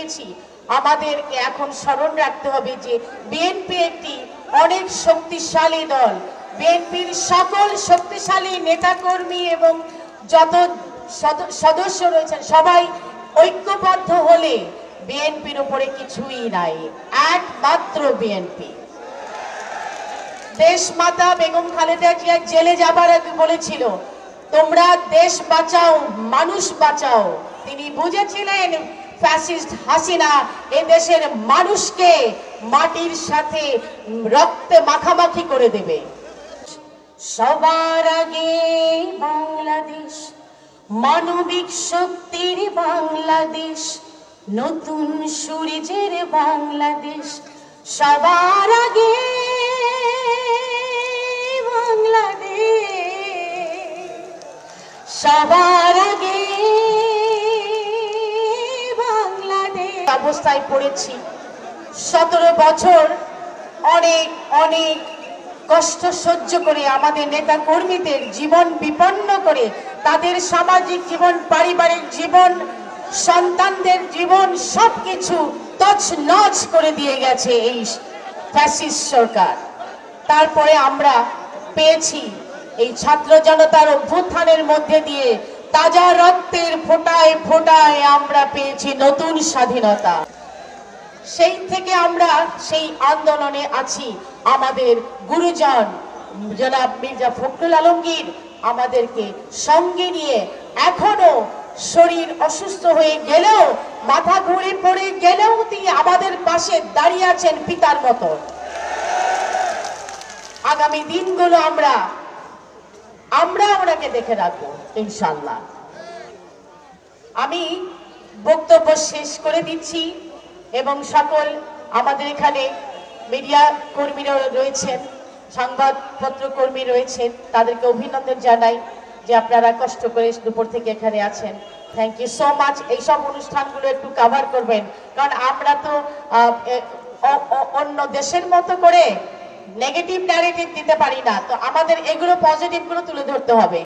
পেয়েছি, আমাদেরকে এখন স্মরণ রাখতে হবে যে বিএনপি একটি অনেক শক্তিশালী দল। বিএনপির সকল শক্তিশালী নেতাকর্মী এবং যত সদস্য রয়েছেন সবাই ঐক্যবদ্ধ হলে বিএনপির উপরে কিছুই নাই, একমাত্র বিএনপি। দেশ মাতা বেগম খালেদা জিয়া জেলে যাবার আগে বলেছিল, তোমরা দেশ বাঁচাও, মানুষ বাঁচাও। তিনি বুঝেছিলেন ফ্যাসিস্ট হাসিনা এ দেশের মানুষকে মাটির সাথে রক্তে মাখামাখি করে দেবে। সবার আগে বাংলাদেশ, মানবিক শক্তির বাংলাদেশ, নতুন সূর্যের বাংলাদেশ। সবার আগে সবার আগে বাংলাদেশ। অবস্থায় পড়েছি 17 বছর অনেক অনেক কষ্ট সহ্য করে আমাদের নেতা কর্মীদের জীবন বিপন্ন করে, তাদের সামাজিক জীবন, পারিবারিক জীবন, সন্তানদের জীবন সবকিছু তছনছ করে দিয়ে গেছে এই ফ্যাসিস্ট সরকার। তারপরে আমরা পেয়েছি এই ছাত্র জনতার অভ্যুত্থানের মধ্যে দিয়ে তাজা রক্তের ফোঁটায় ফোঁটায় আমরা পেয়েছি নতুন স্বাধীনতা। সেই থেকে আমরা সেই আন্দোলনে আছি। আমাদের গুরুজন জনাব মির্জা ফখরুল আলমগীর আমাদেরকে সঙ্গে নিয়ে এখনো শরীর অসুস্থ হয়ে গেলেও, মাথা ঘুরে পড়ে গেলেও তিনি আমাদের পাশে দাঁড়িয়ে আছেন পিতার মতো। আগামী দিনগুলো আমরা ওনাকে দেখে রাখবো ইনশাল্লাহ। আমি বক্তব্য শেষ করে দিচ্ছি এবং সকল আমাদের এখানে মিডিয়া কর্মীরা রয়েছেন, সংবাদপত্র কর্মী রয়েছেন, তাদেরকে অভিনন্দন জানাই যে আপনারা কষ্ট করে দুপুর থেকে এখানে আছেন। Thank you so much. এইসব অনুষ্ঠানগুলো একটু কভার করবেন, কারণ আমরা তো অন্য দেশের মতো করে নেগেটিভ ন্যারেটিভ দিতে পারি না, তো আমাদের এগুলো পজিটিভ গুলো তুলে ধরতে হবে।